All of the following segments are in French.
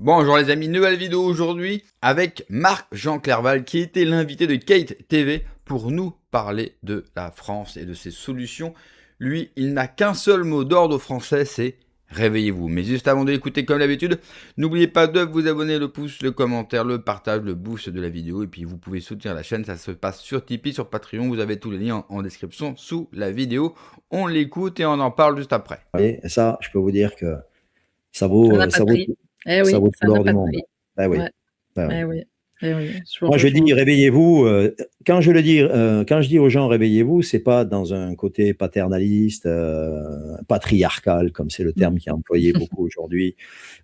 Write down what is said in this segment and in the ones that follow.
Bonjour les amis, nouvelle vidéo aujourd'hui avec Marc-Jean Clerval qui était l'invité de Kate TV pour nous parler de la France et de ses solutions. Lui, il n'a qu'un seul mot d'ordre français, c'est réveillez-vous. Mais juste avant de l'écouter comme d'habitude, n'oubliez pas de vous abonner, le pouce, le commentaire, le partage, le boost de la vidéo. Et puis vous pouvez soutenir la chaîne, ça se passe sur Tipeee, sur Patreon, vous avez tous les liens en description sous la vidéo. On l'écoute et on en parle juste après. Et ça, je peux vous dire que ça Ça vaut, n'a pas de prix. Eh ça oui, vaut tout ça n'a l'or pas du de monde. prix. Ben oui. Ouais. Ben oui. Eh oui. Eh oui. Je vous Moi, je rejoins. dis réveillez-vous. Quand je dis aux gens réveillez-vous, c'est pas dans un côté paternaliste, patriarcal, comme c'est le terme qui est employé beaucoup aujourd'hui,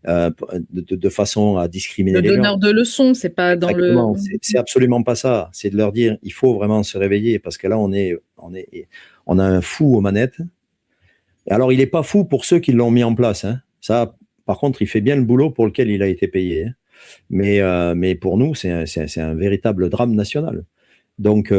de façon à discriminer Le les gens. donneur de leçons, c'est pas dans le. Exactement. C'est absolument pas ça. C'est de leur dire il faut vraiment se réveiller parce que là, on a un fou aux manettes. Alors, il n'est pas fou pour ceux qui l'ont mis en place. Hein. Ça, par contre, il fait bien le boulot pour lequel il a été payé. Hein. Mais pour nous, c'est un véritable drame national. Donc,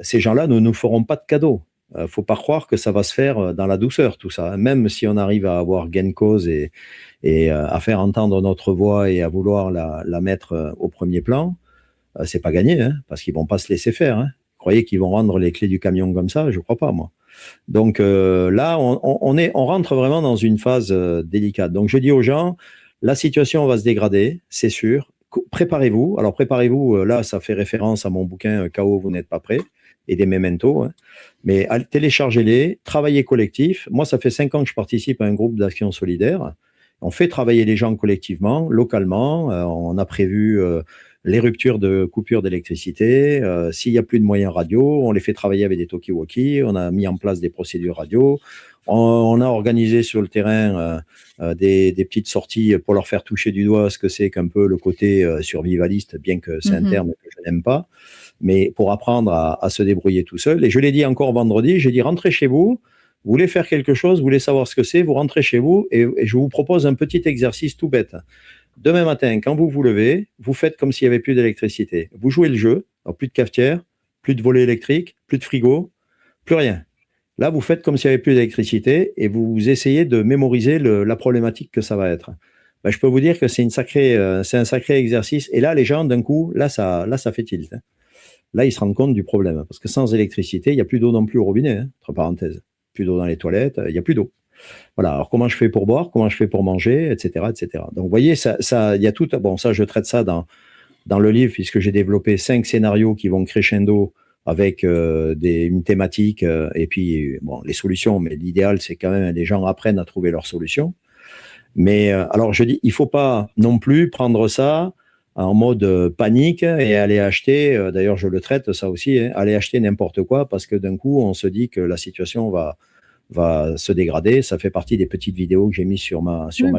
ces gens-là ne nous feront pas de cadeaux. Faut pas croire que ça va se faire dans la douceur, tout ça. Même si on arrive à avoir gain de cause et à faire entendre notre voix et à vouloir la mettre au premier plan, c'est pas gagné, hein, parce qu'ils vont pas se laisser faire. Hein. Vous croyez qu'ils vont rendre les clés du camion comme ça? Je crois pas, moi. Donc là, on rentre vraiment dans une phase délicate. Donc je dis aux gens, la situation va se dégrader, c'est sûr. Préparez-vous. Alors préparez-vous, là, ça fait référence à mon bouquin KO, vous n'êtes pas prêt, et des mementos. Hein. Mais téléchargez-les, travaillez collectif. Moi, ça fait 5 ans que je participe à un groupe d'action solidaire. On fait travailler les gens collectivement, localement. On a prévu les ruptures de coupure d'électricité. S'il n'y a plus de moyens radio, on les fait travailler avec des talkie-walkie. On a mis en place des procédures radio. On a organisé sur le terrain des petites sorties pour leur faire toucher du doigt ce que c'est qu'un peu le côté survivaliste, bien que c'est un terme que je n'aime pas, mais pour apprendre à se débrouiller tout seul. Et je l'ai dit encore vendredi, j'ai dit rentrez chez vous, vous voulez faire quelque chose, vous voulez savoir ce que c'est, vous rentrez chez vous et je vous propose un petit exercice tout bête. Demain matin, quand vous vous levez, vous faites comme s'il n'y avait plus d'électricité. Vous jouez le jeu, alors plus de cafetière, plus de volets électriques, plus de frigo, plus rien. Là, vous faites comme s'il n'y avait plus d'électricité et vous essayez de mémoriser la problématique que ça va être. Ben, je peux vous dire que c'est un sacré exercice. Et là, les gens, d'un coup, là, ça fait tilt. Hein. Là, ils se rendent compte du problème. Parce que sans électricité, il n'y a plus d'eau non plus au robinet, hein, entre parenthèses. Plus d'eau dans les toilettes, il n'y a plus d'eau. Voilà. Alors, comment je fais pour boire, comment je fais pour manger, etc., etc. Donc, vous voyez, il y a tout. Bon, ça, je traite ça dans le livre, puisque j'ai développé 5 scénarios qui vont crescendo avec une thématique et puis bon, les solutions. Mais l'idéal, c'est quand même les gens apprennent à trouver leurs solutions. Mais alors, je dis, il faut pas non plus prendre ça en mode panique et aller acheter. D'ailleurs, je le traite ça aussi. Hein, aller acheter n'importe quoi parce que d'un coup, on se dit que la situation va se dégrader. Ça fait partie des petites vidéos que j'ai mises sur ma chaîne.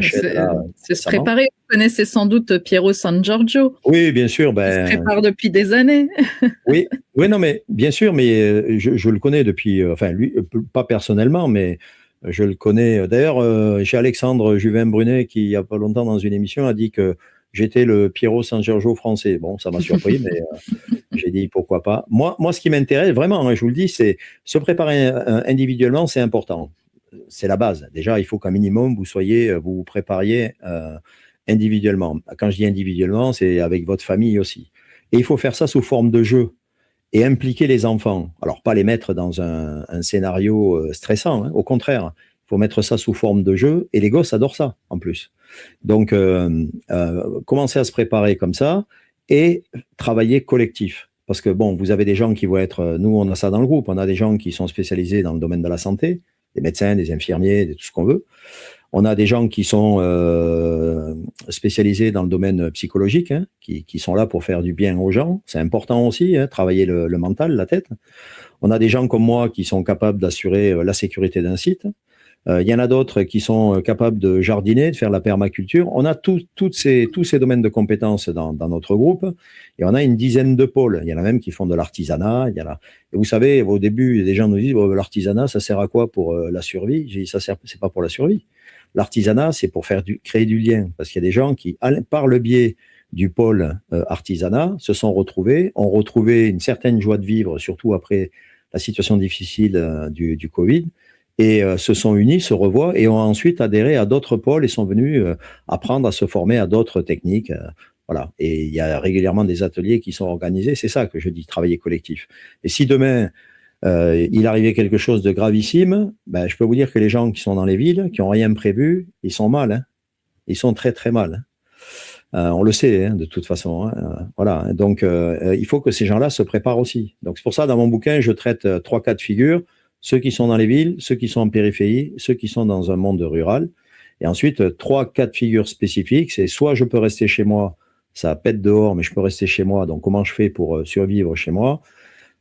C'est se préparer. Vous connaissez sans doute Piero San Giorgio. Oui, bien sûr. Il se prépare depuis des années. Oui, non, mais bien sûr, mais je le connais depuis, enfin, lui, pas personnellement, mais je le connais. D'ailleurs, chez Alexandre Juvin-Brunet, qui, il n'y a pas longtemps, dans une émission, a dit que j'étais le Piero San Giorgio français. Bon, ça m'a surpris, mais j'ai dit pourquoi pas. Moi, ce qui m'intéresse vraiment, hein, je vous le dis, c'est se préparer individuellement, c'est important. C'est la base. Déjà, il faut qu'un minimum, vous vous prépariez individuellement. Quand je dis individuellement, c'est avec votre famille aussi. Et il faut faire ça sous forme de jeu et impliquer les enfants. Alors, pas les mettre dans un scénario stressant, hein, au contraire. Il faut mettre ça sous forme de jeu et les gosses adorent ça, en plus. Donc, commencez à se préparer comme ça et travailler collectif. Parce que, bon, vous avez des gens qui vont être... Nous, on a ça dans le groupe. On a des gens qui sont spécialisés dans le domaine de la santé, des médecins, des infirmiers, tout ce qu'on veut. On a des gens qui sont spécialisés dans le domaine psychologique, hein, qui sont là pour faire du bien aux gens. C'est important aussi, hein, travailler le mental, la tête. On a des gens comme moi qui sont capables d'assurer la sécurité d'un site. Il y en a d'autres qui sont capables de jardiner, de faire la permaculture. On a tous ces domaines de compétences dans notre groupe et on a une dizaine de pôles. Il y en a même qui font de l'artisanat. Et vous savez, au début, des gens nous disent oh, l'artisanat, ça sert à quoi pour la survie? J'ai dit c'est pas pour la survie. L'artisanat, c'est pour créer du lien. Parce qu'il y a des gens qui, par le biais du pôle artisanat, se sont retrouvés, ont retrouvé une certaine joie de vivre, surtout après la situation difficile du Covid. et se sont unis, se revoient et ont ensuite adhéré à d'autres pôles et sont venus apprendre à se former à d'autres techniques. Voilà. Et il y a régulièrement des ateliers qui sont organisés. C'est ça que je dis, travailler collectif. Et si demain, il arrivait quelque chose de gravissime, ben, je peux vous dire que les gens qui sont dans les villes, qui n'ont rien prévu, ils sont mal. Hein. Ils sont très, très mal. On le sait, hein, de toute façon. Hein. Voilà. Donc, il faut que ces gens-là se préparent aussi. Donc, c'est pour ça, dans mon bouquin, je traite 3 cas de figure. Ceux qui sont dans les villes, ceux qui sont en périphérie, ceux qui sont dans un monde rural. Et ensuite, 3 cas de figure spécifiques. C'est soit je peux rester chez moi, ça pète dehors, mais je peux rester chez moi. Donc, comment je fais pour survivre chez moi?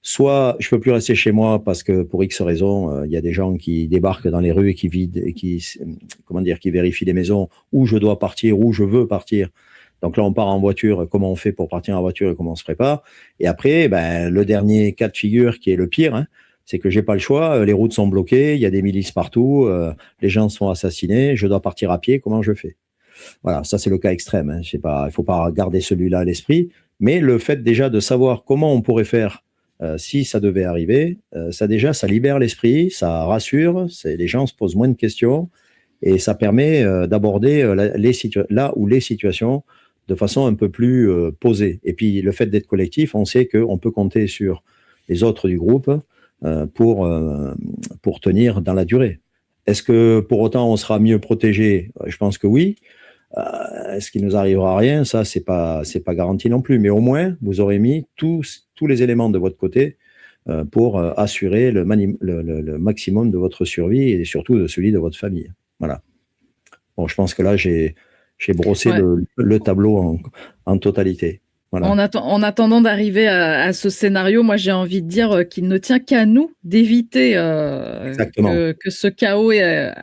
Soit je peux plus rester chez moi parce que pour X raisons, il y a des gens qui débarquent dans les rues et qui vident et qui vérifient les maisons où je dois partir, où je veux partir. Donc là, on part en voiture. Comment on fait pour partir en voiture et comment on se prépare? Et après, ben, le dernier cas de figure qui est le pire, hein, c'est que j'ai pas le choix. Les routes sont bloquées, il y a des milices partout, les gens sont assassinés. Je dois partir à pied. Comment je fais? Voilà, ça c'est le cas extrême. Hein. Je sais pas, il faut pas garder celui-là à l'esprit, mais le fait déjà de savoir comment on pourrait faire si ça devait arriver, ça libère l'esprit, ça rassure. Les gens se posent moins de questions et ça permet d'aborder les situations de façon un peu plus posée. Et puis le fait d'être collectif, on sait qu'on peut compter sur les autres du groupe pour tenir dans la durée. Est-ce que pour autant on sera mieux protégé? Je pense que oui. Est-ce qu'il nous arrivera rien? Ça, c'est pas garanti non plus. Mais au moins, vous aurez mis tous les éléments de votre côté pour assurer le maximum de votre survie et surtout de celui de votre famille. Voilà. Bon, je pense que là, j'ai brossé le tableau en totalité. Voilà. En attendant d'arriver à ce scénario, moi j'ai envie de dire qu'il ne tient qu'à nous d'éviter que ce chaos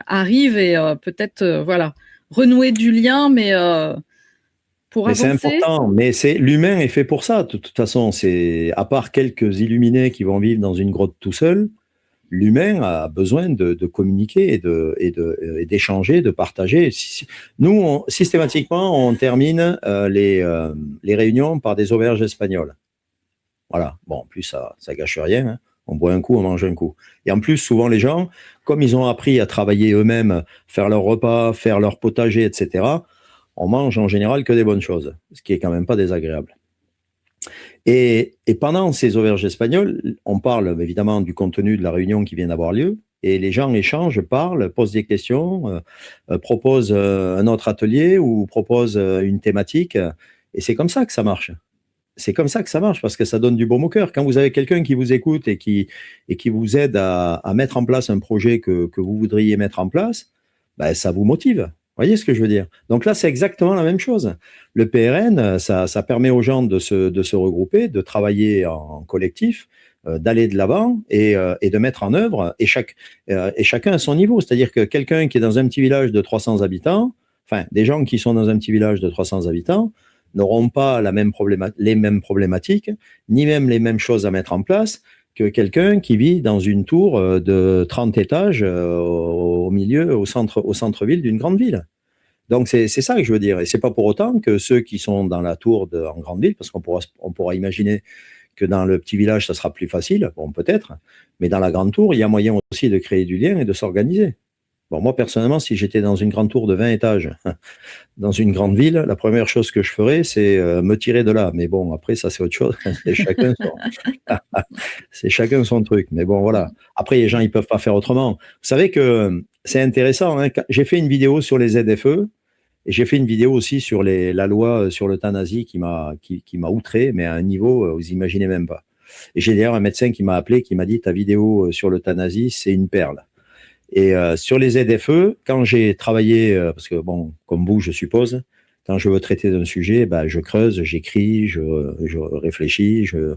arrive et peut-être renouer du lien, mais pour avancer. C'est important, mais l'humain est fait pour ça. De toute façon, à part quelques illuminés qui vont vivre dans une grotte tout seul, l'humain a besoin de communiquer et d'échanger, de partager. Nous, systématiquement, on termine les réunions par des auberges espagnoles. Voilà. Bon, en plus, ça gâche rien. Hein. On boit un coup, on mange un coup. Et en plus, souvent, les gens, comme ils ont appris à travailler eux-mêmes, faire leur repas, faire leur potager, etc., on mange en général que des bonnes choses, ce qui est quand même pas désagréable. Et pendant ces auberges espagnoles, on parle évidemment du contenu de la réunion qui vient d'avoir lieu, et les gens échangent, parlent, posent des questions, proposent un autre atelier ou proposent une thématique, et c'est comme ça que ça marche. C'est comme ça que ça marche, parce que ça donne du baume au cœur. Quand vous avez quelqu'un qui vous écoute et qui vous aide à mettre en place un projet que vous voudriez mettre en place, ben, ça vous motive. Vous voyez ce que je veux dire? Donc là, c'est exactement la même chose. Le PRN, ça permet aux gens de se regrouper, de travailler en collectif, d'aller de l'avant et de mettre en œuvre, et chacun à son niveau. C'est-à-dire que quelqu'un qui est dans un petit village de 300 habitants, enfin, des gens qui sont dans un petit village de 300 habitants, n'auront pas les mêmes problématiques, ni même les mêmes choses à mettre en place que quelqu'un qui vit dans une tour de 30 étages au centre-ville d'une grande ville. Donc, c'est ça que je veux dire. Et c'est pas pour autant que ceux qui sont dans la tour en grande ville, parce qu'on pourra imaginer que dans le petit village, ça sera plus facile, bon, peut-être, mais dans la grande tour, il y a moyen aussi de créer du lien et de s'organiser. Bon, moi, personnellement, si j'étais dans une grande tour de 20 étages, dans une grande ville, la première chose que je ferais, c'est me tirer de là. Mais bon, après, ça, c'est autre chose. C'est chacun son truc. Mais bon, voilà. Après, les gens, ils peuvent pas faire autrement. Vous savez que c'est intéressant. Hein, j'ai fait une vidéo sur les ZFE et j'ai fait une vidéo aussi sur la loi sur l'euthanasie qui m'a outré, mais à un niveau, vous imaginez même pas. Et j'ai d'ailleurs un médecin qui m'a appelé, qui m'a dit, ta vidéo sur l'euthanasie, c'est une perle. Et sur les ZFE, quand j'ai travaillé, parce que bon, comme vous, je suppose, quand je veux traiter d'un sujet, ben, je creuse, j'écris, je réfléchis, je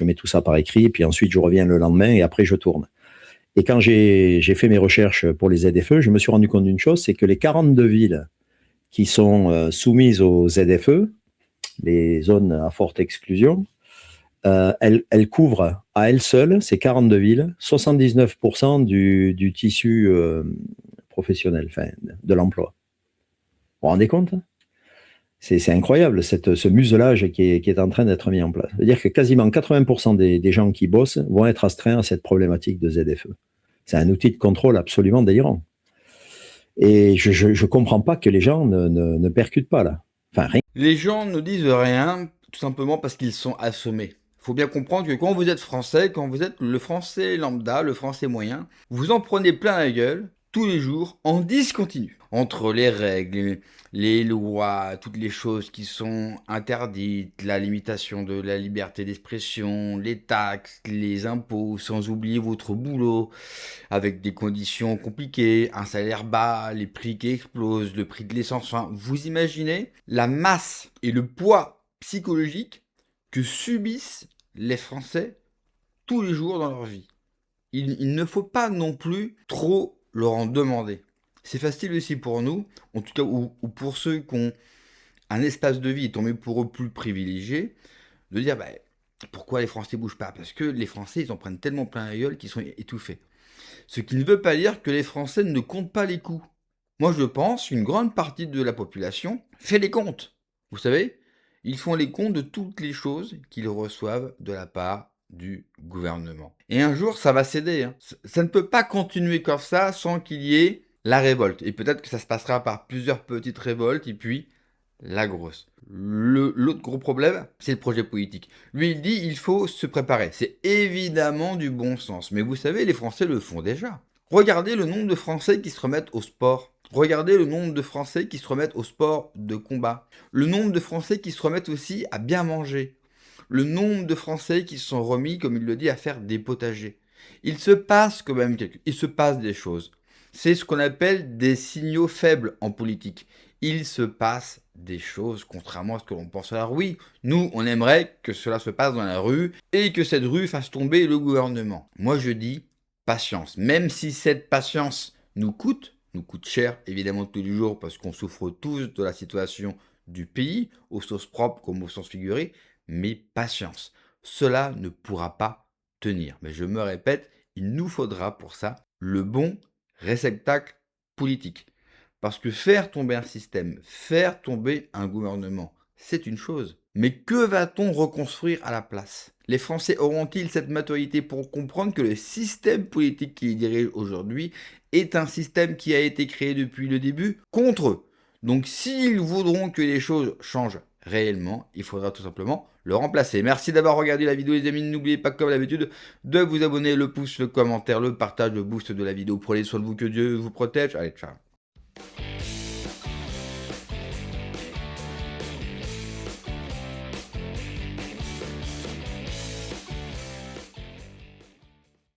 mets tout ça par écrit, puis ensuite je reviens le lendemain et après je tourne. Et quand j'ai fait mes recherches pour les ZFE, je me suis rendu compte d'une chose, c'est que les 42 villes qui sont soumises aux ZFE, les zones à forte exclusion, elle couvre à elle seule, ces 42 villes, 79% du tissu professionnel, enfin, de l'emploi. Vous vous rendez compte? C'est incroyable, ce muselage qui est en train d'être mis en place. C'est-à-dire que quasiment 80% des gens qui bossent vont être astreints à cette problématique de ZFE. C'est un outil de contrôle absolument délirant. Et je ne comprends pas que les gens ne percutent pas là. Enfin, rien. Les gens ne disent rien, tout simplement parce qu'ils sont assommés. Il faut bien comprendre que quand vous êtes français, quand vous êtes le français lambda, le français moyen, vous en prenez plein la gueule tous les jours en discontinu. Entre les règles, les lois, toutes les choses qui sont interdites, la limitation de la liberté d'expression, les taxes, les impôts, sans oublier votre boulot, avec des conditions compliquées, un salaire bas, les prix qui explosent, le prix de l'essence. Enfin, vous imaginez la masse et le poids psychologique que subissent les Français tous les jours dans leur vie. Il ne faut pas non plus trop leur en demander. C'est facile aussi pour nous, en tout cas, ou pour ceux qui ont un espace de vie, tant mieux pour eux plus privilégié, de dire pourquoi les Français bougent pas? Parce que les Français, ils en prennent tellement plein la gueule qu'ils sont étouffés. Ce qui ne veut pas dire que les Français ne comptent pas les coups. Moi, je pense qu'une grande partie de la population fait les comptes. Vous savez, ils font les comptes de toutes les choses qu'ils reçoivent de la part du gouvernement. Et un jour, ça va céder. Hein. Ça ne peut pas continuer comme ça sans qu'il y ait la révolte. Et peut-être que ça se passera par plusieurs petites révoltes et puis la grosse. L'autre gros problème, c'est le projet politique. Lui, il dit il faut se préparer. C'est évidemment du bon sens. Mais vous savez, les Français le font déjà. Regardez le nombre de Français qui se remettent au sport. Regardez le nombre de Français qui se remettent au sport de combat. Le nombre de Français qui se remettent aussi à bien manger. Le nombre de Français qui se sont remis, comme il le dit, à faire des potagers. Il se passe quand même il se passe des choses. C'est ce qu'on appelle des signaux faibles en politique. Il se passe des choses, contrairement à ce que l'on pense à la rue. Oui, nous, on aimerait que cela se passe dans la rue et que cette rue fasse tomber le gouvernement. Moi, je dis patience. Même si cette patience nous coûte cher, évidemment, tous les jours, parce qu'on souffre tous de la situation du pays, au sens propre comme au sens figuré, mais patience. Cela ne pourra pas tenir. Mais je me répète, il nous faudra pour ça le bon réceptacle politique. Parce que faire tomber un système, faire tomber un gouvernement, c'est une chose. Mais que va-t-on reconstruire à la place? Les Français auront-ils cette maturité pour comprendre que le système politique qui les dirige aujourd'hui est un système qui a été créé depuis le début contre eux? Donc s'ils voudront que les choses changent réellement, il faudra tout simplement le remplacer. Merci d'avoir regardé la vidéo les amis, n'oubliez pas comme d'habitude de vous abonner, le pouce, le commentaire, le partage, le boost de la vidéo. Prenez soin de vous, que Dieu vous protège. Allez, ciao.